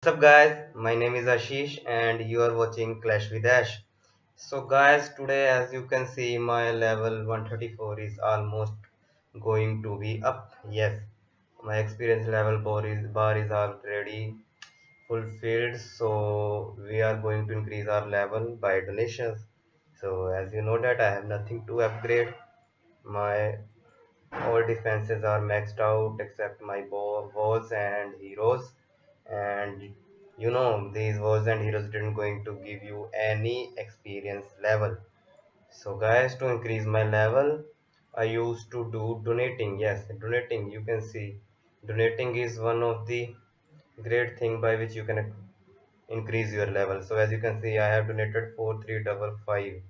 What's up guys, my name is Ashish and you are watching Clash with Ash. So guys, today as you can see my level 134 is almost going to be up. Yes, my experience level bar is already fulfilled, so we are going to increase our level by donations. So as you know that I have nothing to upgrade. My all defenses are maxed out except my walls and heroes. And these walls and heroes didn't going to give you any experience level. So guys, to increase my level, I used to do donating. Yes, donating. You can see, donating is one of the great thing by which you can increase your level. So as you can see, I have donated 4355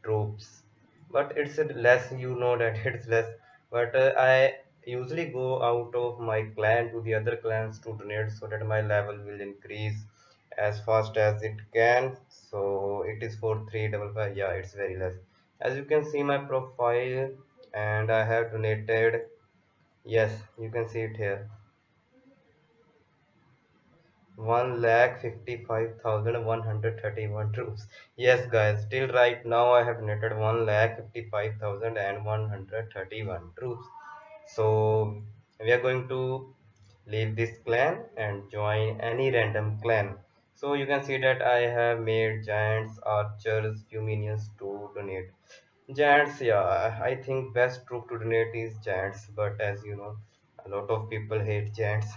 troops, but it's less, that it's less. But I usually go out of my clan to the other clans to donate so that my level will increase as fast as it can. So it is for 355. Yeah, it's very less. As you can see my profile, and I have donated, yes, you can see it here, 1,55,131 troops. Yes, guys, till right now I have netted 1,55,131 troops. So we are going to leave this clan and join any random clan. So you can see that I have made giants, archers, few minions to donate. Giants, yeah, I think best troop to donate is giants, but as you know, a lot of people hate giants,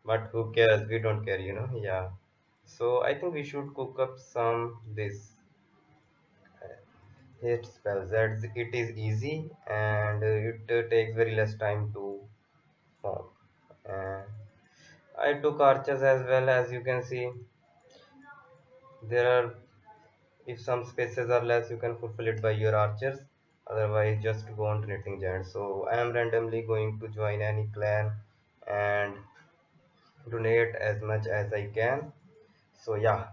but who cares? We don't care, yeah. So I think we should cook up some this hit spells. That it is easy and it takes very less time to form. And I took archers as well. As you can see, there are, if some spaces are less, you can fulfill it by your archers. Otherwise, just go on donating giants. So I am randomly going to join any clan and donate as much as I can. So yeah,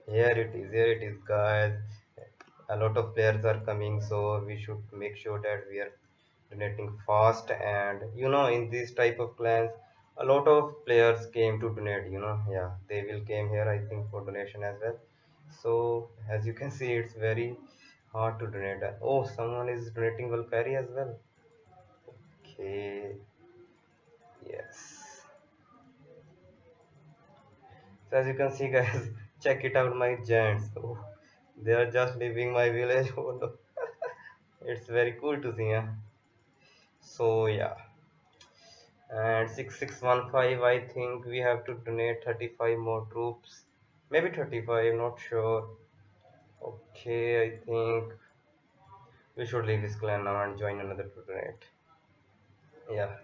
here it is, guys. A lot of players are coming, so we should make sure that we are donating fast. And in this type of clans, a lot of players came to donate. Yeah, they will came here, I think, for donation as well. So as you can see, it's very hard to donate. Oh, someone is donating Valkyrie as well. Okay, yes. So as you can see, guys, check it out, my giants. Oh, they are just leaving my village. Oh no, it's very cool to see. Huh? So yeah, and 6615. I think we have to donate 35 more troops, maybe 35. Not sure. Okay, I think we should leave this clan now and join another to donate. Yeah.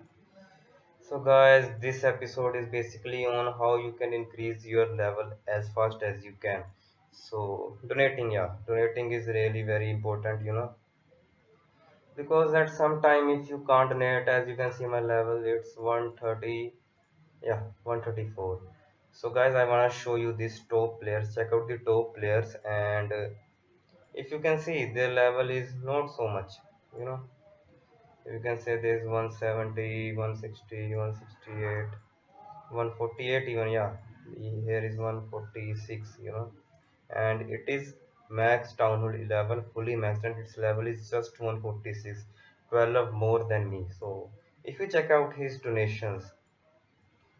So guys, this episode is basically on how you can increase your level as fast as you can. So donating, yeah, donating is really very important, because at some time if you can't donate, as you can see my level, it's 130, yeah, 134. So guys, I want to show you these top players. Check out the top players, and if you can see, their level is not so much, you know. You can say there's 170, 160, 168. 148 even, yeah, here is 146, and it is max townhood 11 fully maxed, and its level is just 146, 12 more than me. So if you check out his donations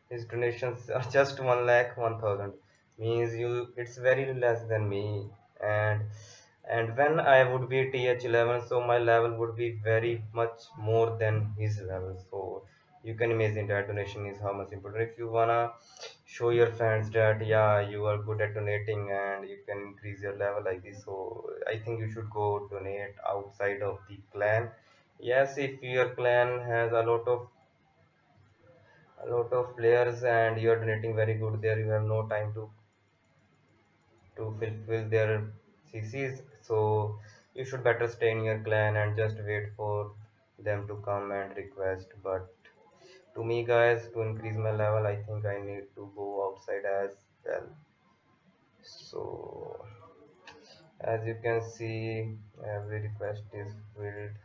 are just 1 lakh 1000, means you it's very less than me. And when I would be th11, so my level would be very much more than his level. So you can imagine that donation is how much important. If you wanna show your friends that yeah, you are good at donating and you can increase your level like this, so I think you should go donate outside of the clan. Yes, if your clan has a lot of players and you are donating very good there, you have no time to fulfill their CCs. So you should better stay in your clan and just wait for them to come and request. But to me, guys, to increase my level, I think I need to go outside as well. So as you can see, every request is filled.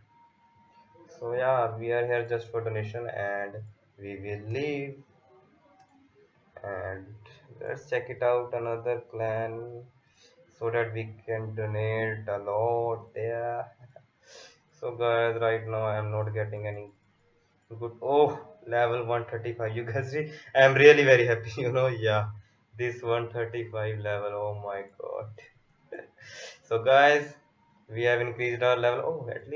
So yeah, we are here just for donation, and we will leave. And Let's check it out another clan so that we can donate a lot. Yeah. So guys, right now I am not getting any good. Oh, level 135. You guys see, I'm really very happy. Yeah, this 135 level. Oh my god. So guys, we have increased our level. Oh, at least.